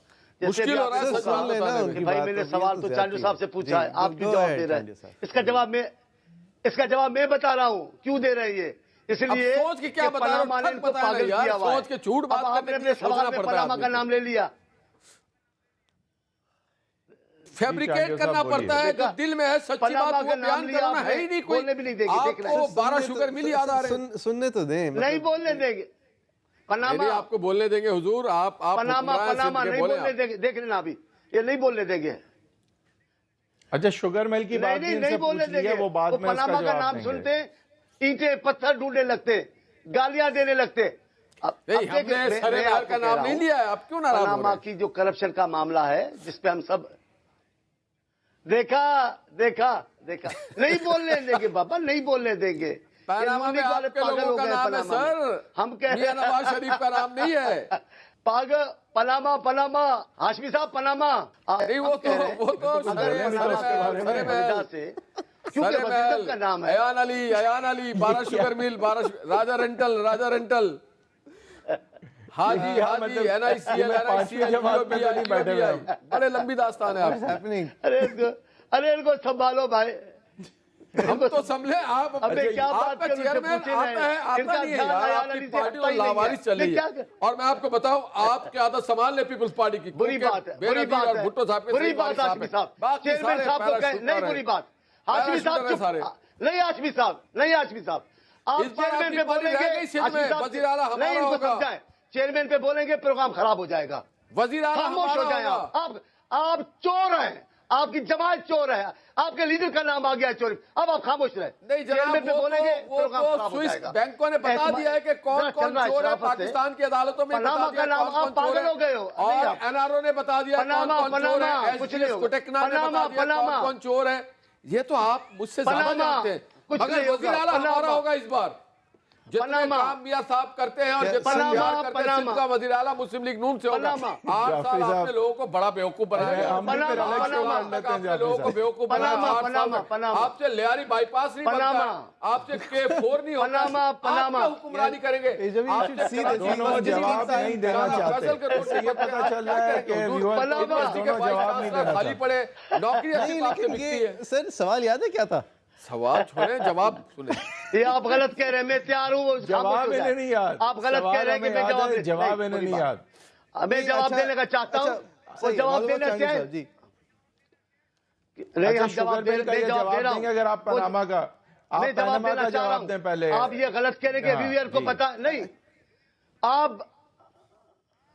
مشکل ہو رہا ہے سوال بتانے میں. بھائی میں نے سوال تو چانڈیو صاحب سے پوچھا ہے، آپ کیوں جواب دے رہے ہیں؟ اس کا جواب میں بتا رہا ہوں کیوں دے رہے ہیں. اس لیے سوچ کے کیا بتا رہا ہوں، ٹھگ بتا رہے یار، سوچ کے جھوٹ بات کرنے کے لیے سوچنا پڑتا ہے. پاناما کا نام لے لیا، فیبریکیٹ کرنا پڑتا ہے، جو دل میں ہے سچی بات وہ بیان کرنا ہے ہی نہیں. کوئی آپ کو 12 شوگر مل یاد آ رہے ہیں. سننے تو دیں. نہیں بولنے دیں گے. پناما آپ کو بولنے دیں گے حضور، آپ پناما نہیں بولنے دیں گے. دیکھ لینا ابھی یہ نہیں بولنے دیں گے. اچھا شوگر مل کی بات نہیں بولنے دیں گے. وہ بعد میں پناما کا نام سنتے اینٹیں پتھر ڈھونڈنے لگتے، گالیاں دینے لگتے. ہم نے سرے لال کا نام نہیں لیا ہے، اب کیوں ناراض ہو رہے ہیں؟ پناما کی جو کرپشن کا معاملہ ہے جس پہ ہم سب دیکھا نہیں بولنے دیں گے بابا، نہیں بولنے دیں گے. پاناما میں آپ کے لوگوں کا نام ہے سر، ہم میاں نواز شریف کا نام نہیں ہے. پناما ہاشمی صاحب پناما وہ تو کا نام ہے. ایان علی 12 شوگر مل، راجا رینٹل حاجی NICL بڑے لمبی داستان ہے آپ کی. ارے ان کو سنبھالو بھائی. ہم تو سنبھلے، آپ کا چیئرمین آتا نہیں ہے یار، آپ کی پارٹی اور لاوارث چل رہی ہے. اور میں آپ کو بتاؤں آپ کی عادت سنبھال لے پیپلز پارٹی کی. بری بات ہے، بری بات ہے، بھٹو صاحب کے بری بات ہاشمی صاحب، چیئرمین صاحب کو نہیں بری بات. ہاشمی صاحب نہیں، ہاشمی صاحب آپ چیئرمین پہ بولیں گے، نہیں ان کو سمجھائیں، چیئرمین پہ بولیں گے پروگرام خراب ہو جائے گا. وزیر اعلیٰ خاموش ہو جائیں. آپ چور ہیں، آپ کی جماعت چور ہے، آپ کے لیڈر کا نام آ گیا چور. اب آپ خاموش رہے. نہیں جناب، وہ تو سوئس بینکوں نے بتا دیا ہے کہ کون کون چور ہے. پاکستان کی عدالتوں میں پناما کا نام آپ پاگل ہو گئے ہو. اور NRO نے بتا دیا کون کون چور ہے. SGS کوٹیکنا نے بتا دیا کون کون چور ہے. یہ تو آپ مجھ سے زیادہ جانتے ہیں. مگر وزیر اعلیٰ ہمارا ہوگا اس بار. جتنے کام میاں صاحب کرتے ہیں اور جتنا پیار کرتے ہیں سندھ کا وزیر اعلیٰ مسلم لیگ نون سے ہوگا. 8 سال آپ نے لوگوں کو بڑا بیوقوف بنایا. آپ نے لوگوں کو بیوقوف بنایا. آپ سے لیاری بائی پاس نہیں بنتا، آپ سے K4 نہیں ہوتا. آپ کیا حکمرانی کریں گے؟ دونوں جواب نہیں دینا چاہتے. اس سے یہ پتہ چل رہا ہے کہ یونیورسٹی کے جواب نہیں دینا خالی پڑے نوکری اچھی بات سے ملتی ہے. سر سوال یاد ہے کیا تھا؟ سوال چھوڑیں، جواب سنیں. یہ آپ غلط کہہ رہے ہیں، میں تیار ہوں. جواب انہیں نہیں یاد. آپ غلط کہہ رہے ہیں کہ میں جواب انہیں نہیں یاد. میں جواب دینے کا چاہتا ہوں. وہ جواب دینا چاہیے. نہیں ہم جواب دے رہا ہوں. اگر آپ پاناما کا میں جواب دینا چاہ رہا ہوں. پہلے آپ یہ غلط کہہ رہے کہ ریویئر کو پتا نہیں. آپ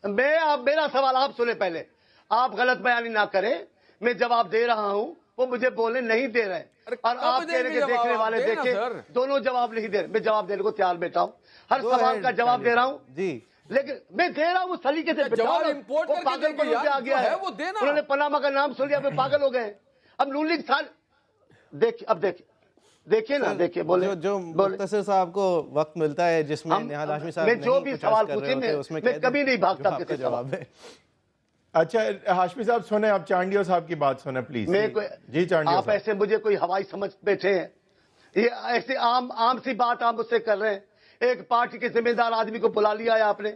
میرا سوال آپ سنیں پہلے. آپ غلط بیانی نہ کریں. میں جواب دے رہا ہوں، وہ مجھے بولنے نہیں دے رہے. اور آپ کہہ رہے کہ دیکھنے والے دیکھیں، دونوں جواب نہیں دے رہے. میں جواب دینے کو تیار بیٹھا ہوں. ہر سوال کا جواب دے رہا ہوں. جی لیکن میں دے رہا ہوں اس سلیقے سے جواب بتاؤ، import وہ کر کے پاگل دیں گے پن پہ یار، آ گیا جو ہے، ہے وہ دینا۔ انہوں نے پاناما کا نام سن لیا، پھر پاگل ہو گئے۔ اب نون لیگ دیکھیے، اب دیکھیے نا، دیکھیے بولے جو مختصر سا آپ کو وقت ملتا ہے جس میں نہال ہاشمی صاحب میں جو نہیں بھی کچھ سوال عرض کر رہے پوچھیں ہوتے اس میں میں کہہ دیں کبھی نہیں بھاگتا جو آپ کا کسی جواب ہے۔ اچھا ہاشمی صاحب سنیں، آپ چانڈیو صاحب کی بات سنیں پلیز۔ میں جی چانڈیو آپ صاحب، ایسے مجھے کوئی ہوائی سمجھ بیٹھے ہیں، یہ ایسی عام سی بات آپ مجھ سے کر رہے ہیں۔ ایک پارٹی کے ذمہ دار آدمی کو بلا لیا ہے آپ نے،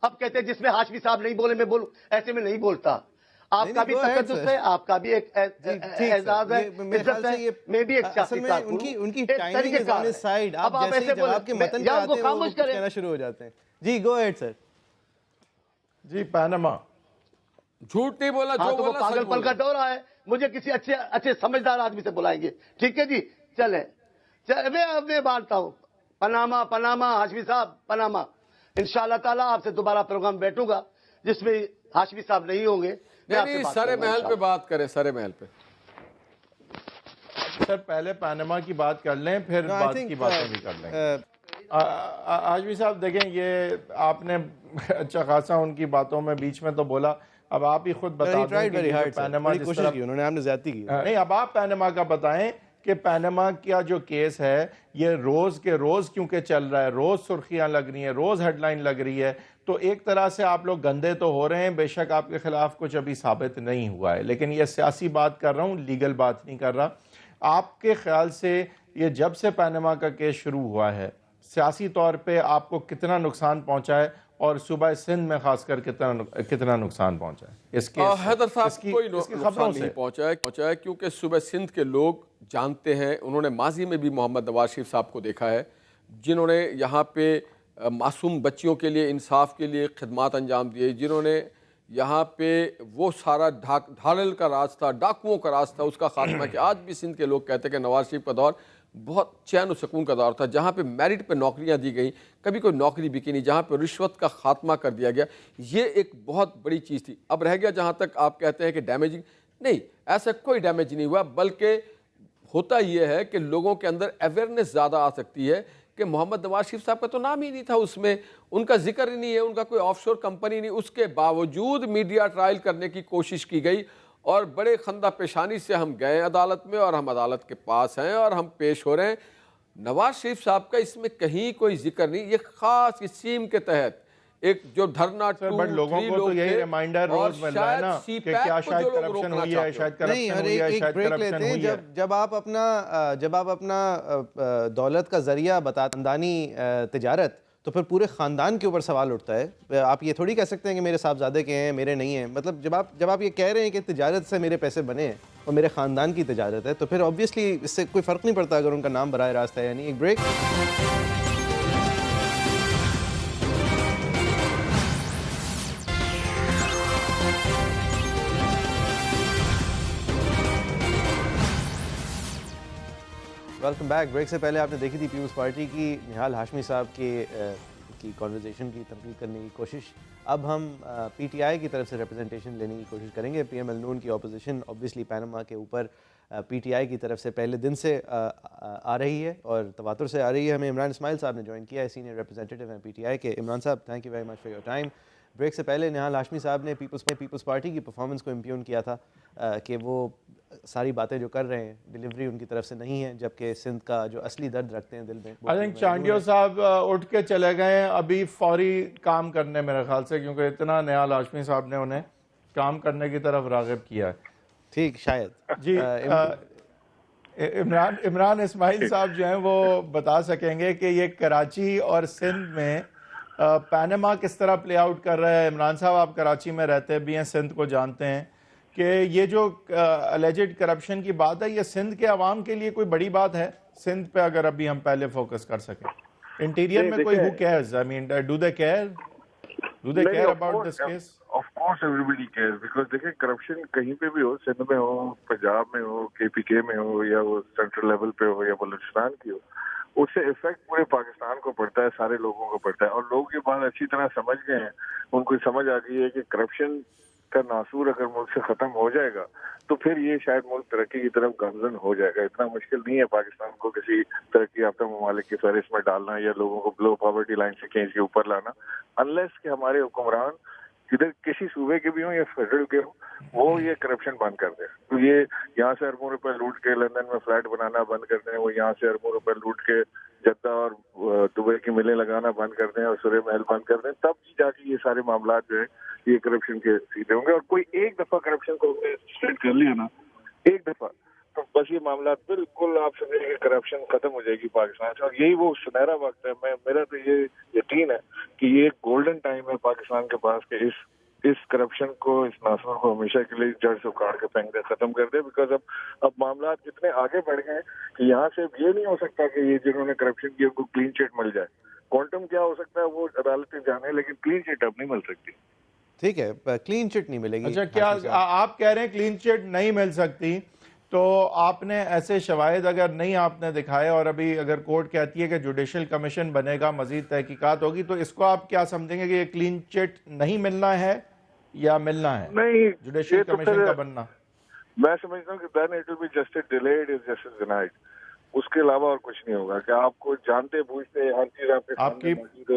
اب کہتے ہیں جس میں ہاشمی صاحب نہیں بولے میں بولوں، ایسے میں نہیں بولتا۔ آپ کا بھی تقدس ہے، آپ کا بھی ایک اعزاز ہے، عزت ہے، میں بھی ایک سیاسی کارکن ہوں، ان کی ایک ٹائمنگ طریقہ از کار آن ہے۔ ہز سائیڈ، اب آپ آپ جیسے ایسے ہی جواب کے متن پہ یا ان کو آتے ہیں وہ خاموش کچھ کریں۔ کہنا شروع ہو جاتے ہیں۔ جی گو ایڈ سر۔ جی پاناما، جھوٹ نہیں بولا، ہاں جو تو وہ بولا پاگل سچ پن کا بولا۔ دور ہے، مجھے کسی اچھے سمجھدار آدمی سے بلائیں گے، ٹھیک ہے جی؟ چلیں میں مانتا ہوں، پاناما ہاشمی صاحب، پاناما انشاءاللہ تعالیٰ آپ سے دوبارہ پروگرام بیٹھوں گا جس میں ہاشمی صاحب نہیں ہوں گے، میں آپ سے نہیں، بات سر کروں گا محل پہ انشاءاللہ۔ بات کریں، سر محل پہ۔ سر پہلے پاناما کی بات کر لیں، پھر No, I بعد think, کی باتیں بھی کر لیں گے۔ ہاشمی صاحب دیکھیں، یہ آپ نے اچھا خاصا ان کی باتوں میں بیچ میں تو بولا، اب آپ ہی خود بتا دیں کہ یہ پاناما بڑی جس کوشش طرح کی انہوں نے، آپ نے زیادتی کی۔ نہیں، اب آپ پاناما کا بتائیں کہ پاناما کا جو کیس ہے یہ روز کے روز کیونکہ چل رہا ہے، روز سرخیاں لگ رہی ہیں، روز ہیڈ لائن لگ رہی ہے، تو ایک طرح سے آپ لوگ گندے تو ہو رہے ہیں، بے شک آپ کے خلاف کچھ ابھی ثابت نہیں ہوا ہے، لیکن یہ سیاسی بات کر رہا ہوں، لیگل بات نہیں کر رہا۔ آپ کے خیال سے یہ جب سے پاناما کا کیس شروع ہوا ہے سیاسی طور پہ آپ کو کتنا نقصان پہنچا ہے، اور صوبہ سندھ میں خاص کر کتنا نقصان پہنچا ہے اس کیس سے؟ حیدر صاحب اس کی کوئی خبروں نقصان سے نہیں پہنچا ہے کیونکہ صوبہ سندھ کے لوگ جانتے ہیں، انہوں نے ماضی میں بھی محمد نواز شریف صاحب کو دیکھا ہے جنہوں نے یہاں پہ معصوم بچیوں کے لیے انصاف کے لیے خدمات انجام دیے، جنہوں نے یہاں پہ وہ سارا ڈھالل کا راز تھا، ڈاکوؤں کا راز تھا، اس کا خاتمہ کہ آج بھی سندھ کے لوگ کہتے ہیں کہ نواز شریف کا دور بہت چین و سکون کا دور تھا، جہاں پہ میرٹ پہ نوکریاں دی گئیں، کبھی کوئی نوکری بکی نہیں، جہاں پہ رشوت کا خاتمہ کر دیا گیا، یہ ایک بہت بڑی چیز تھی۔ اب رہ گیا جہاں تک آپ کہتے ہیں کہ ڈیمیجنگ، نہیں، ایسا کوئی ڈیمیج نہیں ہوا، بلکہ ہوتا یہ ہے کہ لوگوں کے اندر اویئرنیس زیادہ آ سکتی ہے کہ محمد نواز شریف صاحب کا تو نام ہی نہیں تھا اس میں، ان کا ذکر ہی نہیں ہے، ان کا کوئی آف شور کمپنی نہیں، اس کے باوجود میڈیا ٹرائل کرنے کی کوشش کی گئی، اور بڑے خندہ پیشانی سے ہم گئے عدالت میں، اور ہم عدالت کے پاس ہیں اور ہم پیش ہو رہے ہیں۔ نواز شریف صاحب کا اس میں کہیں کوئی ذکر نہیں، یہ خاص اسکیم کے تحت ایک جو دھرنا بٹ لوگوں کو تو یہی ریمائنڈر روز مل رہا ہے نا کہ کیا شاید کرپشن ہوئی ہے، شاید نہیں، کرپشن اور ہوئی ہے، ایک شاید بریک کرپشن لیتے ہیں۔ ہوئی ہے۔ جب آپ اپنا دولت کا ذریعہ خاندانی تجارت، تو پھر پورے خاندان کے اوپر سوال اٹھتا ہے۔ آپ یہ تھوڑی کہہ سکتے ہیں کہ میرے صاحبزادے کے ہیں، میرے نہیں ہیں۔ مطلب جب آپ یہ کہہ رہے ہیں کہ تجارت سے میرے پیسے بنے ہیں اور میرے خاندان کی تجارت ہے، تو پھر آبویسلی اس سے کوئی فرق نہیں پڑتا اگر ان کا نام براہ راست ہے۔ یعنی ایک بریک۔ Welcome back. بریک سے پہلے آپ نے دیکھی تھی پیپلز پارٹی کی نہال ہاشمی صاحب کی کانورزیشن کی تنقید کرنے کی کوشش۔ اب ہم پی ٹی آئی کی طرف سے ریپرزنٹیشن لینے کی کوشش کریں گے۔ پی ایم ایل نون کی اپوزیشن اوبویسلی پاناما کے اوپر پی ٹی آئی کی طرف سے پہلے دن سے آ رہی ہے اور تواتر سے آ رہی ہے۔ ہمیں عمران اسماعیل صاحب نے جوائن کیا ہے، سینئر ریپرزنٹیٹیو ہیں پی ٹی آئی کے۔ عمران صاحب، thank you very much for your time. Break سے پہلے نہال ہاشمی صاحب نے پیپلز پارٹی کی پرفارمنس کو امپیون کیا تھا کہ وہ ساری باتیں جو کر رہے ہیں ڈیلیوری ان کی طرف سے نہیں ہے، جبکہ سندھ کا جو اصلی درد رکھتے ہیں دل میں۔ آئی تھنک چانڈیو صاحب اٹھ کے چلے گئے ہیں ابھی فوری کام کرنے، میرے خیال سے، کیونکہ اتنا نہال ہاشمی صاحب نے انہیں کام کرنے کی طرف راغب کیا ہے۔ ٹھیک، شاید جی عمران اسماعیل صاحب جو ہیں وہ بتا سکیں گے کہ یہ کراچی اور سندھ میں پاناما کس طرح پلے آؤٹ کر رہا ہے۔ عمران صاحب آپ کراچی میں رہتے بھی ہیں، سندھ کو جانتے ہیں، کہ یہ جو الیجڈ کرپشن کی بات ہے یہ سندھ کے عوام کے لیے کوئی بڑی بات ہے؟ سندھ پہ اگر ابھی ہم پہلے فوکس کر سکیں، انٹیریئر میں کوئی who cares? I mean, do they care? Do they care about this case? Of course everybody cares, because دیکھیں کرپشن کہیں پہ بھی ہو، سندھ میں ہو، پنجاب میں ہو، کے پی کے میں ہو، یا وہ سینٹرل لیول پہ ہو یا بلوچستان کی ہو، اس سے افیکٹ پورے پاکستان کو پڑتا ہے، سارے لوگوں کو پڑتا ہے، اور لوگ یہ بات اچھی طرح سمجھ گئے ہیں، ان کو سمجھ آ گئی ہے کہ کرپشن کا ناسور اگر ملک سے ختم ہو جائے گا تو پھر یہ شاید ملک ترقی کی طرف گامزن ہو جائے گا. اتنا مشکل نہیں ہے پاکستان کو کسی ترقی یافتہ ممالک کی فہرست میں ڈالنا یا لوگوں کو بلو پاورٹی لائن سے کھینچ کے اوپر لانا, انلیس کہ ہمارے حکمران ادھر کسی صوبے کے بھی ہوں یا فیڈرل کے ہوں وہ یہ کرپشن بند کر دیں. تو یہ یہاں سے اربوں روپے لوٹ کے لندن میں فلیٹ بنانا بند کر دیں, وہ یہاں سے اربوں روپے لوٹ کے جدہ اور دبئی کی ملیں لگانا بند کر دیں اور سورہ محل بند کر دیں, تب جا کے یہ سارے معاملات جو ہے یہ کرپشن کے سیدھے ہوں گے. اور کوئی ایک دفعہ کرپشن کو اسٹیٹ کر لیا نا, ایک دفعہ, تو بس یہ معاملات بالکل آپ سمجھیں کہ کرپشن ختم ہو جائے گی پاکستان سے. اور یہی وہ سنہرا وقت ہے. میرا تو یہ یقین ہے کہ یہ ایک گولڈن ٹائم ہے پاکستان کے پاس کہ اس کرپشن کو, اس ناسور کو ہمیشہ کے لیے جڑ سے اکھاڑ کے پھینک دے, ختم کر دے. بیکاز اب معاملات اتنے آگے بڑھ گئے ہیں کہ یہاں سے یہ نہیں ہو سکتا کہ یہ جنہوں نے کرپشن کی ان کو کلین چٹ مل جائے. کوانٹم کیا ہو سکتا ہے وہ عدالتیں جانے, لیکن کلین چٹ اب نہیں مل سکتی. ٹھیک ہے, کلین چٹ نہیں ملے گی. اچھا, کیا آپ کہہ رہے ہیں کلین چٹ نہیں مل سکتی, تو آپ نے ایسے شواہد اگر نہیں آپ نے دکھائے اور ابھی اگر کورٹ کہتی ہے کہ جوڈیشل کمیشن بنے گا, مزید تحقیقات ہوگی, تو اس کو آپ کیا سمجھیں گے کہ یہ کلین چٹ نہیں ملنا ہے یا ملنا ہے نہیں جوڈیشل کمیشن کا بننا؟ میں سمجھتا ہوں کہ then it will be justice delayed is justice denied. اس کے علاوہ اور کچھ نہیں ہوگا کہ آپ کو جانتے بوجھتے ہر چیز آپ کے سامنے موجود ہے.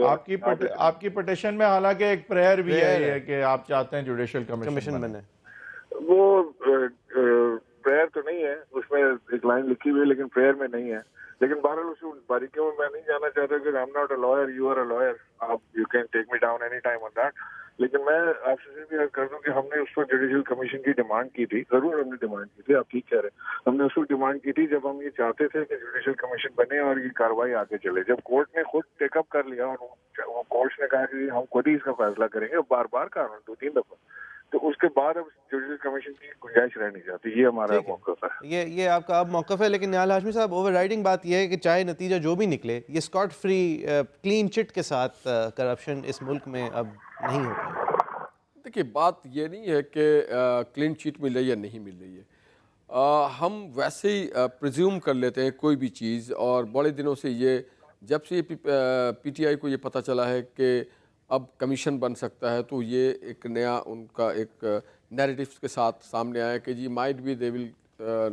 آپ کی پٹیشن میں حالانکہ ایک پریئر بھی ہے کہ آپ چاہتے ہیں جوڈیشل کمیشن بنے. وہ پریئر تو نہیں ہے, اس میں ایک لائن لکھی ہوئی ہے لیکن پریئر میں نہیں ہے. لیکن بہرحال اس باریکیوں میں نہیں جانا چاہتا کہ I'm not a lawyer, you are a lawyer, you can take me down any time on that. لیکن میں آپ سے بھی عرض کر دوں کہ ہم نے اس وقت جوڈیشل کمیشن کی ڈیمانڈ کی تھی. ضرور ہم نے ڈیمانڈ کی تھی, آپ ٹھیک کہہ رہے ہیں, ہم نے اس وقت ڈیمانڈ کی تھی جب ہم یہ چاہتے تھے کہ جوڈیشل کمیشن بنے اور یہ کارروائی آگے چلے. جب کورٹ نے خود ٹیک اپ کر لیا اور کورٹ نے کہا کہ ہم خود ہی اس کا فیصلہ کریں گے, بار بار کہا 2-3 دفعہ, تو اس کے بعد اب جوڈیشل کمشن کی گنجائش رہ نہیں جاتی. یہ ہمارا موقف ہے, یہ آپ کا اب موقف ہے. لیکن نہال ہاشمی صاحب, اوور رائڈنگ بات یہ ہے کہ چاہے نتیجہ جو بھی نکلے, یہ اسکاٹ فری کلین چٹ کے ساتھ کرپشن اس ملک میں اب نہیں ہو پائے. دیکھیے, بات یہ نہیں ہے کہ کلین چٹ مل رہی ہے یا نہیں مل رہی ہے. ہم ویسے ہی پریزیوم کر لیتے ہیں کوئی بھی چیز, اور بڑے دنوں سے یہ جب سے پی ٹی آئی کو یہ پتہ چلا ہے کہ اب کمیشن بن سکتا ہے, تو یہ ایک نیا ان کا ایک نیریٹیوز کے ساتھ سامنے آیا کہ جی might be they will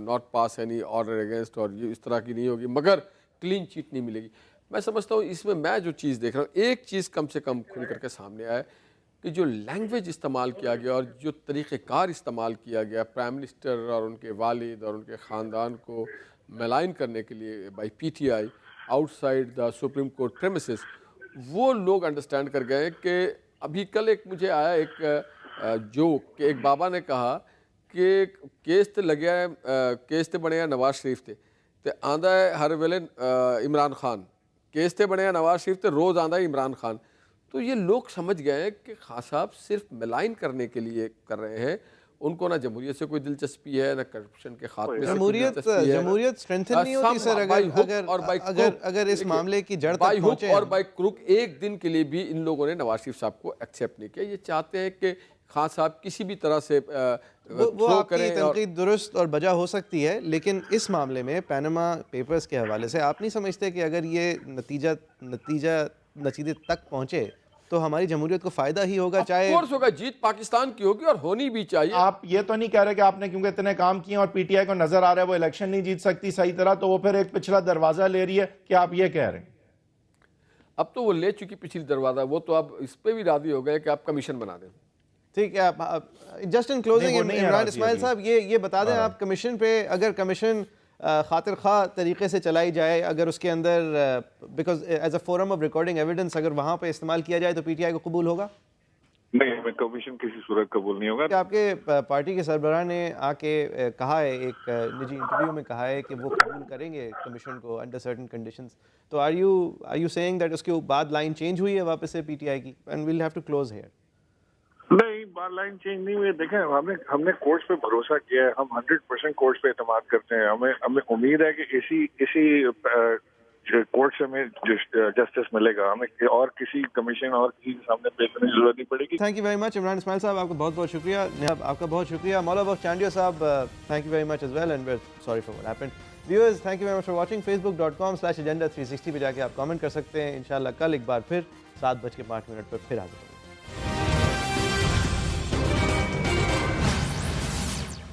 not pass any order against, اور یہ اس طرح کی نہیں ہوگی, مگر کلین چٹ نہیں ملے گی. میں سمجھتا ہوں اس میں جو چیز دیکھ رہا ہوں, ایک چیز کم سے کم کھل کر کے سامنے آیا کہ جو لینگویج استعمال کیا گیا اور جو طریقہ کار استعمال کیا گیا پرائم منسٹر اور ان کے والد اور ان کے خاندان کو ملائن کرنے کے لیے by P T I out side the supreme court premises, وہ لوگ انڈرسٹینڈ کر گئے کہ ابھی کل ایک مجھے آیا ایک جوک کہ ایک بابا نے کہا کہ کیس تے لگیا ہے, کیس تے بنے نواز شریف تے آندا ہے ہر ویلے عمران خان, کیس تے بنے نواز شریف تے روز آندا ہے عمران خان. تو یہ لوگ سمجھ گئے ہیں کہ خان صاحب صرف ملائن کرنے کے لیے کر رہے ہیں, ان کو نہ جمہوریت سے کوئی دلچسپی ہے, نہ کرپشن کے خاتمے سے کوئی دلچسپی ہے. جمہوریت اسٹرینتھن نہیں ہوتی سر اگر اس معاملے کی جڑ تک پہنچے. اور بائی کروک ایک دن کے لیے بھی ان لوگوں نے نواز شریف صاحب کو ایکسیپٹ نہیں کیا. یہ چاہتے ہیں کہ خان صاحب کسی بھی طرح سے وہ آپ کی تنقید درست اور بجا ہو سکتی ہے, لیکن اس معاملے میں پینما پیپرز کے حوالے سے آپ نہیں سمجھتے کہ اگر یہ نتیجے تک پہنچے تو ہماری جمہوریت کو فائدہ ہی ہوگا؟ چاہے کورس ہوگا, جیت پاکستان کی ہوگی اور ہونی بھی چاہیے. آپ یہ تو نہیں کہہ رہے کہ آپ نے کیونکہ اتنے کام کیے اور پی ٹی آئی کو نظر آ رہا ہے وہ الیکشن نہیں جیت سکتی صحیح طرح, تو وہ پھر ایک پچھلا دروازہ لے رہی ہے, کہ آپ یہ کہہ رہے ہیں؟ اب تو وہ لے چکی پچھلی دروازہ, وہ تو اب اس پہ بھی راضی ہو گئے کہ آپ کمیشن بنا دیں. ٹھیک ہے, just in closing Imran Ismail صاحب یہ بتا دیں آپ کمیشن پہ, اگر کمیشن خاطر خواہ طریقے سے چلائی جائے, اگر اس کے اندر because as a forum of recording evidence اگر وہاں پہ استعمال کیا جائے تو پی ٹی آئی کو قبول ہوگا؟ نہیں, ہمیں کمیشن کسی صورت قبول نہیں ہوگا. آپ کے پارٹی کے سربراہ نے آ کے کہا ہے, ایک نجی انٹرویو میں کہا ہے کہ وہ قبول کریں گے کمیشن کو انڈر سرٹن کنڈیشنز, تو آر یو سیئنگ دیٹ اس کے بعد لائن چینج ہوئی ہے واپس سے پی ٹی آئی کی, and we'll have to close here? نہیں, بار لائن چینج نہیں ہوئی. دیکھیں, ہم نے کورٹس پہ بھروسہ کیا ہے, ہم 100% کورٹس پہ اعتماد کرتے ہیں. ہمیں امید ہے کہ اسی کورٹ سے ہمیں جسٹس ملے گا, ہمیں اور کسی کمیشن اور کسی کے سامنے پیش کرنے کی ضرورت نہیں پڑے گی. Thank you very much Imran Ismail صاحب, آپ کا بہت بہت شکریہ. آپ کا بہت شکریہ. مولا بخش چانڈیو صاحب, thank you very much as well, and we're sorry for what happened. Viewers, thank you very much for watching. facebook.com/agenda360 پہ جا کے آپ کامنٹ کر سکتے ہیں. انشاءاللہ کل ایک بار پھر 7:05 پر پھر حاضر ہوں.